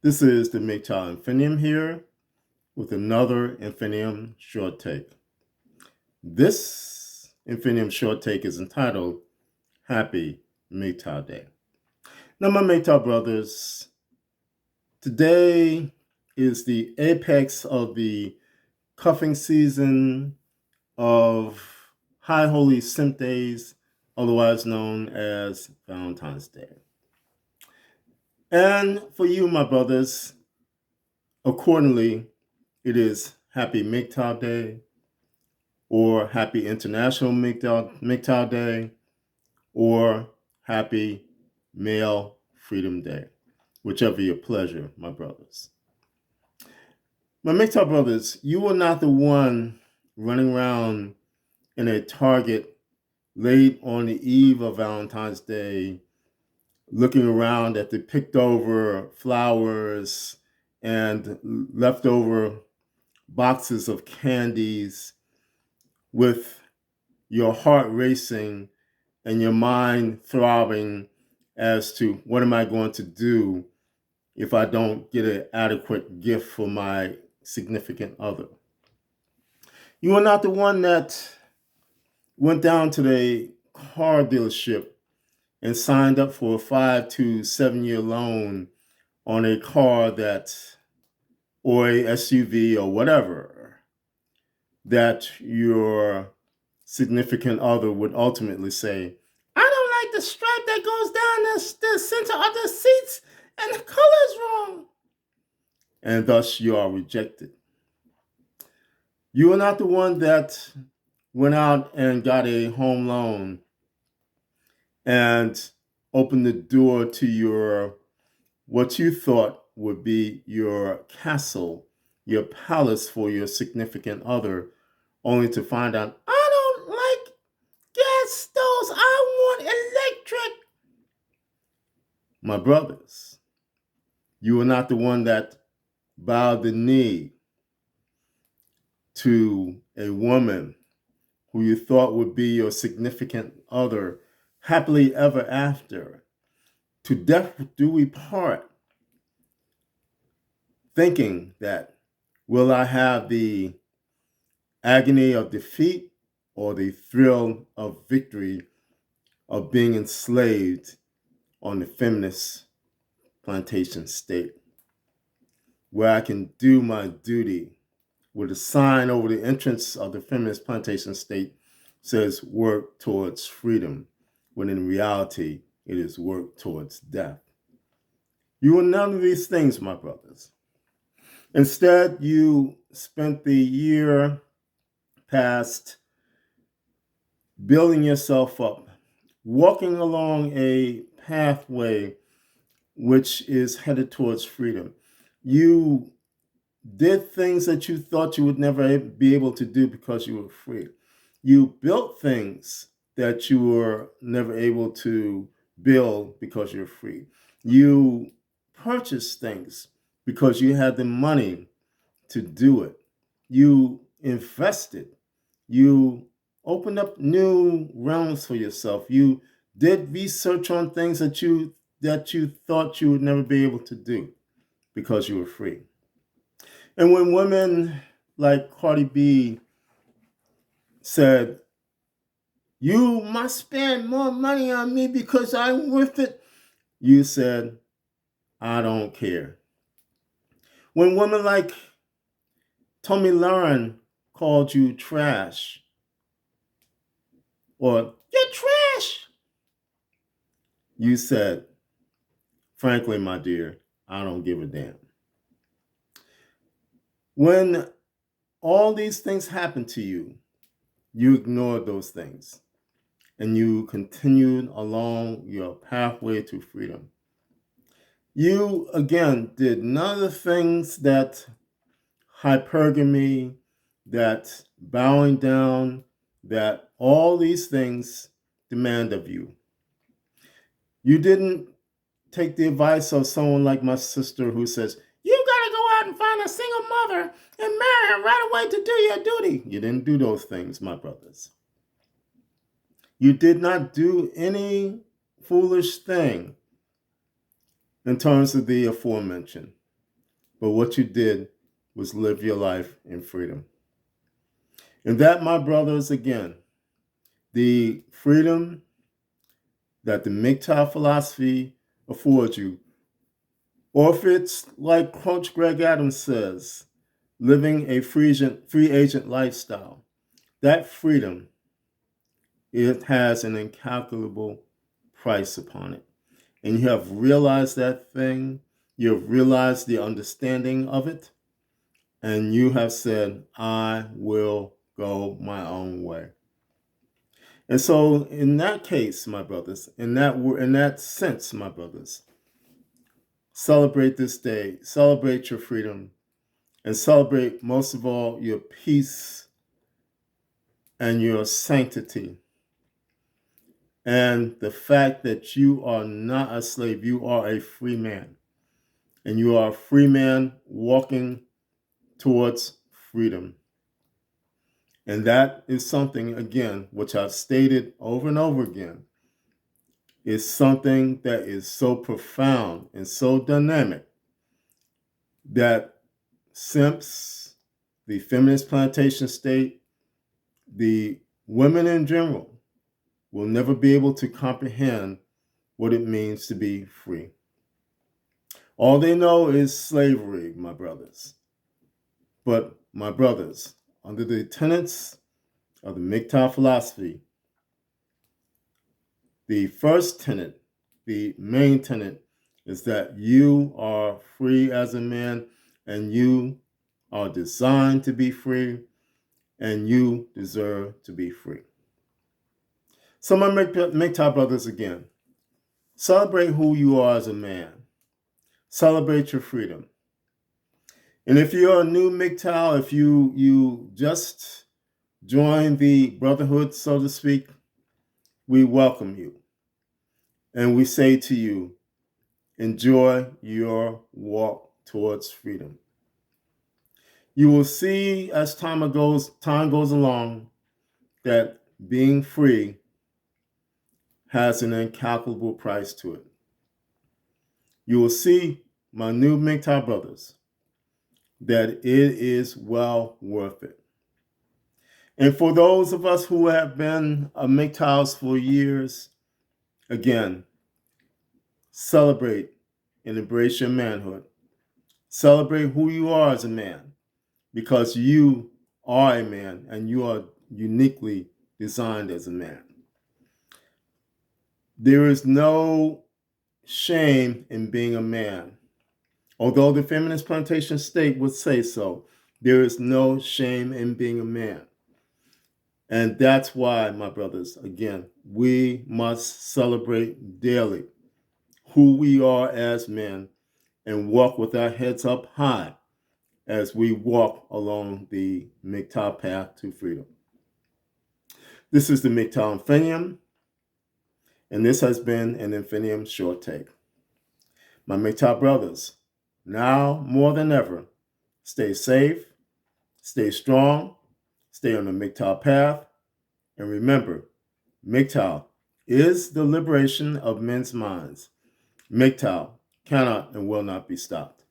This is the MGTOW Infinium here with another Infinium short take. This Infinium short take is entitled Happy MGTOW Day. Now, my MGTOW brothers, today is the apex of the cuffing season of High Holy Simp Days, otherwise known as Valentine's Day. And for you, my brothers, accordingly, it is Happy MGTOW Day, or Happy International MGTOW Day, or Happy Male Freedom Day, whichever your pleasure, my brothers. My MGTOW brothers, you are not the one running around in a Target late on the eve of Valentine's Day, looking around at the picked over flowers and leftover boxes of candies with your heart racing and your mind throbbing as to what am I going to do if I don't get an adequate gift for my significant other. You are not the one that went down to the car dealership and signed up for a 5 to 7 year loan on a car or a SUV or whatever, that your significant other would ultimately say, I don't like the stripe that goes down the center of the seats and the color is wrong. And thus you are rejected. You are not the one that went out and got a home loan and opened the door to what you thought would be your castle, your palace for your significant other, only to find out, I don't like gas stoves, I want electric. My brothers, you are not the one that bowed the knee to a woman who you thought would be your significant other, happily ever after, to death do we part, thinking that, will I have the agony of defeat or the thrill of victory of being enslaved on the feminist plantation state, where I can do my duty with a sign over the entrance of the feminist plantation state says work towards freedom, when in reality it is work towards death. You are none of these things, my brothers. Instead, you spent the year past building yourself up, walking along a pathway which is headed towards freedom. You did things that you thought you would never be able to do because you were free. You built things that you were never able to build because you're free. You purchased things because you had the money to do it. You invested. You opened up new realms for yourself. You did research on things that you thought you would never be able to do because you were free. And when women like Cardi B said, you must spend more money on me because I'm worth it, you said, I don't care. When women like Tommy Lauren called you trash, or you're trash, you said, frankly, my dear, I don't give a damn. When all these things happen to you, you ignored those things and you continued along your pathway to freedom. You, again, did none of the things that hypergamy, that bowing down, that all these things demand of you. You didn't take the advice of someone like my sister who says, you got to go out and find a single mother and marry her right away to do your duty. You didn't do those things, my brothers. You did not do any foolish thing in terms of the aforementioned. but what you did was live your life in freedom. And that, my brothers, again, the freedom that the MGTOW philosophy affords you, or if it's like Coach Greg Adams says, living a free agent lifestyle, that freedom, it has an incalculable price upon it. And you have realized that thing, you have realized the understanding of it, and you have said, I will go my own way. And so in that case, my brothers, in that sense, my brothers, celebrate this day, celebrate your freedom, and celebrate most of all your peace and your sanctity. And the fact that you are not a slave, you are a free man. And you are a free man walking towards freedom. And that is something, again, which I've stated over and over again, is something that is so profound and so dynamic that simps, the feminist plantation state, the women in general, will never be able to comprehend what it means to be free. All they know is slavery, my brothers. But my brothers, under the tenets of the MGTOW philosophy, the first tenet, the main tenet, is that you are free as a man and you are designed to be free and you deserve to be free. So my MGTOW brothers, again, celebrate who you are as a man. Celebrate your freedom. And if you're a new MGTOW, if you just joined the brotherhood, so to speak, we welcome you. And we say to you, enjoy your walk towards freedom. You will see as time goes along that being free has an incalculable price to it. You will see, my new MGTOW brothers, that it is well worth it. And for those of us who have been MGTOWs for years, again, celebrate and embrace your manhood. Celebrate who you are as a man, because you are a man and you are uniquely designed as a man. There is no shame in being a man. Although the feminist plantation state would say so, there is no shame in being a man. And that's why, my brothers, again, we must celebrate daily who we are as men and walk with our heads up high as we walk along the MGTOW path to freedom. This is the MGTOW Infinium, and this has been an Infinium short take. My MGTOW brothers, now more than ever, stay safe, stay strong, stay on the MGTOW path, and remember, MGTOW is the liberation of men's minds. MGTOW cannot and will not be stopped.